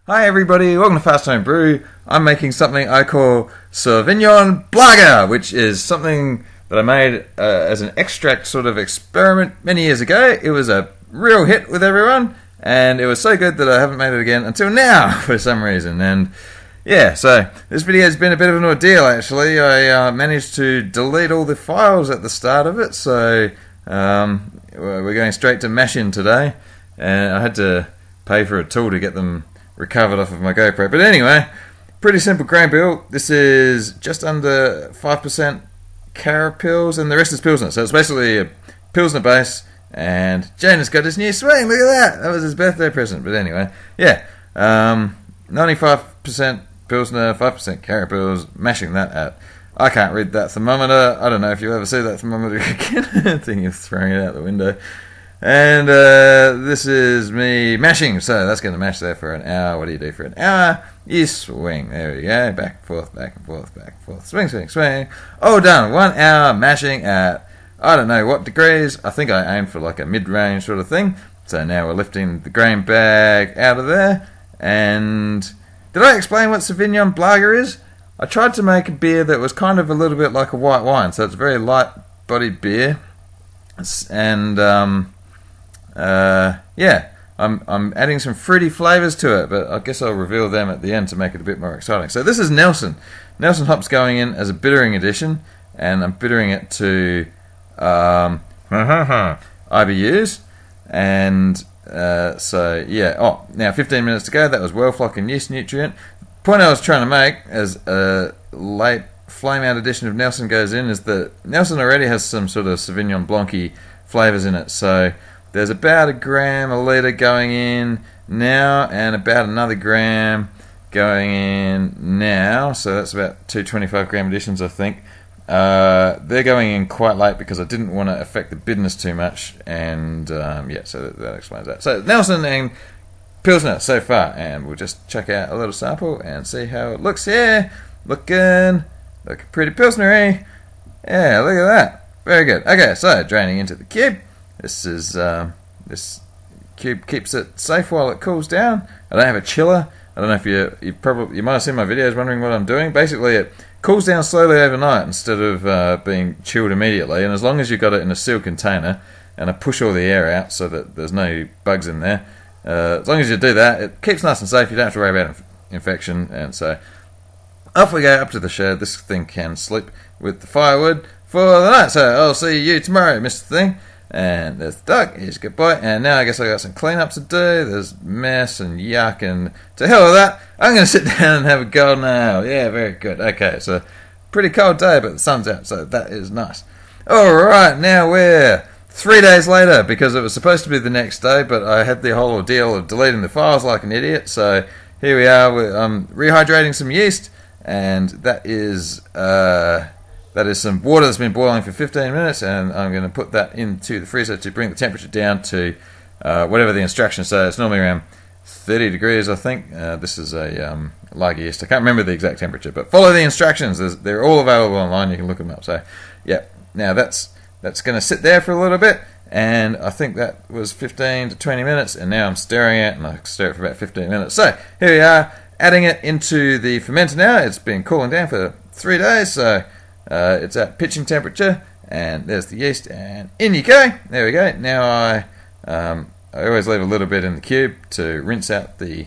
Hi everybody, welcome to Fast Homebrew. I'm making something I call Sauvignon Blager, which is something that I made as an extract sort of experiment many years ago. It was a real hit with everyone, and it was so good that I haven't made it again until now for some reason. And yeah, so this video has been a bit of an ordeal actually. I managed to delete all the files at the start of it, so we're going straight to mashing today, and I had to pay for a tool to get them recovered off of my GoPro. But anyway, pretty simple grain bill. This is just under 5% Carapils, and the rest is Pilsner. So it's basically a Pilsner base, and Janus got his new swing. Look at that. That was his birthday present. But anyway, yeah, 95% Pilsner, 5% Carapils, mashing that at... I can't read that thermometer. I don't know if you ever see that thermometer again. I think you're throwing it out the window. And this is me mashing, so that's going to mash there for an hour. What do you do for an hour? You swing. There we go. Back and forth, back and forth, back and forth. Swing, swing, swing. All done. 1 hour mashing at, I don't know what degrees. I think I aimed for like a mid-range sort of thing. So now we're lifting the grain bag out of there. And did I explain what Sauvignon Blager is? I tried to make a beer that was kind of a little bit like a white wine. So it's a very light-bodied beer. And... yeah, I'm adding some fruity flavours to it, but I guess I'll reveal them at the end to make it a bit more exciting. So this is Nelson. Nelson hops going in as a bittering addition, and I'm bittering it to IBUs, and so yeah. Oh, now 15 minutes to go. That was well-flock and yeast nutrient. The point I was trying to make as a late flame-out addition of Nelson goes in is that Nelson already has some sort of Sauvignon Blanc-y flavours in it, so there's about a gram a litre going in now, and about another gram going in now. So that's about 225 gram additions, I think. They're going in quite late because I didn't want to affect the bitterness too much. And yeah, so that explains that. So Nelson and Pilsner so far, and we'll just check out a little sample and see how it looks here. Looking pretty Pilsner-y. Yeah, look at that. Very good. Okay, so draining into the cube. This is this cube keeps it safe while it cools down. I don't have a chiller. I don't know if you might have seen my videos wondering what I'm doing. Basically, it cools down slowly overnight instead of being chilled immediately. And as long as you've got it in a sealed container, and I push all the air out so that there's no bugs in there, as long as you do that, it keeps nice and safe. You don't have to worry about infection. And so off we go up to the shed. This thing can sleep with the firewood for the night. So I'll see you tomorrow, Mr. Thing. And there's the duck, he's a good boy. And now I guess I got some cleanup to do. There's mess and yuck, and to hell with that. I'm going to sit down and have a golden ale. Yeah, very good. Okay, it's a pretty cold day, but the sun's out, so that is nice. Alright, now we're 3 days later, because it was supposed to be the next day, but I had the whole ordeal of deleting the files like an idiot. So here we are. I'm rehydrating some yeast, and that is some water that's been boiling for 15 minutes, and I'm going to put that into the freezer to bring the temperature down to whatever the instructions say. It's normally around 30 degrees, I think. This is a lager yeast. I can't remember the exact temperature, but follow the instructions. They're all available online. You can look them up. So, yeah. Now that's going to sit there for a little bit, and I think that was 15 to 20 minutes, and now I'm stirring it, and I stir it for about 15 minutes. So here we are, adding it into the fermenter now. It's been cooling down for 3 days, so... it's at pitching temperature, and there's the yeast, and in you go. There we go. Now I always leave a little bit in the cube to rinse out the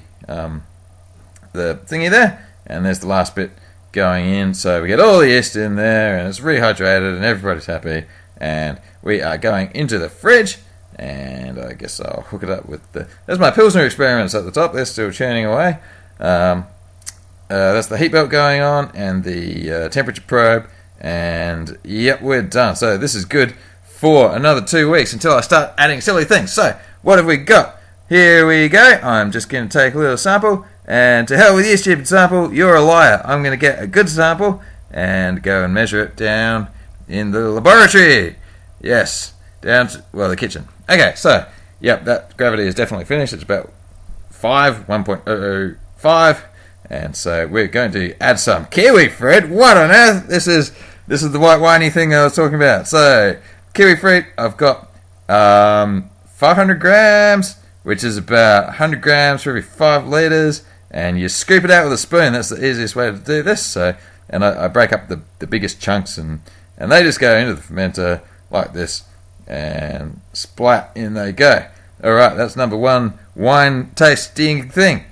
thingy there, and there's the last bit going in. So we get all the yeast in there, and it's rehydrated, and everybody's happy. And we are going into the fridge, and I guess I'll hook it up with there's my Pilsner experiments at the top. They're still churning away. That's the heat belt going on, and the temperature probe. And yep, we're done. So this is good for another 2 weeks until I start adding silly things. So what have we got? Here we go. I'm just going to take a little sample, and to hell with you, stupid sample. You're a liar. I'm going to get a good sample and go and measure it down in the laboratory. Yes, down to, well, the kitchen. Okay, so yep, that gravity is definitely finished. It's about 1.005. And so we're going to add some Kiwi, Fred. What on earth? This is the white-winey thing I was talking about. So Kiwi fruit, I've got 500 grams, which is about 100 grams for every 5 litres. and you scoop it out with a spoon. That's the easiest way to do this. So, and I break up the biggest chunks, and they just go into the fermenter like this, and splat, in they go. All right, that's number one wine tasting thing.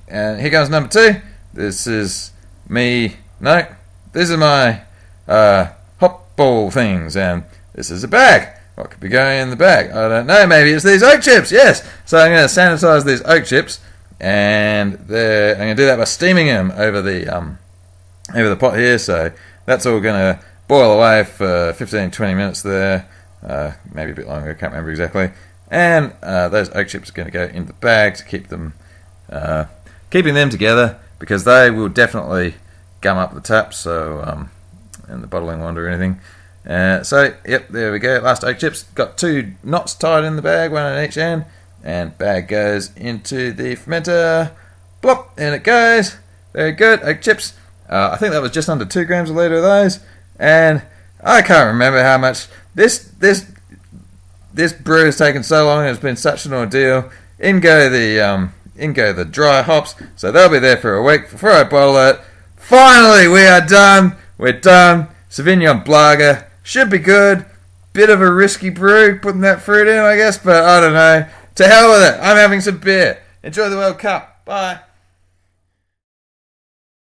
And here comes number two. This is me. No, this is my hop ball things, and this is a bag. What could be going in the bag? I don't know. Maybe it's these oak chips. Yes. So I'm going to sanitize these oak chips, and I'm going to do that by steaming them over the pot here. So that's all going to boil away for 15-20 minutes there, maybe a bit longer. I can't remember exactly. And those oak chips are going to go in the bag to keep them, keeping them together, because they will definitely gum up the tap. So and the bottling wand or anything. So, yep, there we go. Last oak chips. Got 2 knots tied in the bag, 1 on each end. And bag goes into the fermenter. Blop, in it goes. Very good. Oak chips. I think that was just under 2 grams a litre of those. And I can't remember how much. This brew has taken so long. It's been such an ordeal. In go the dry hops. So they'll be there for a week before I bottle it. Finally, we are done. We're done. Sauvignon Blager. Should be good. Bit of a risky brew, putting that fruit in, I guess, but I don't know. To hell with it. I'm having some beer. Enjoy the World Cup. Bye.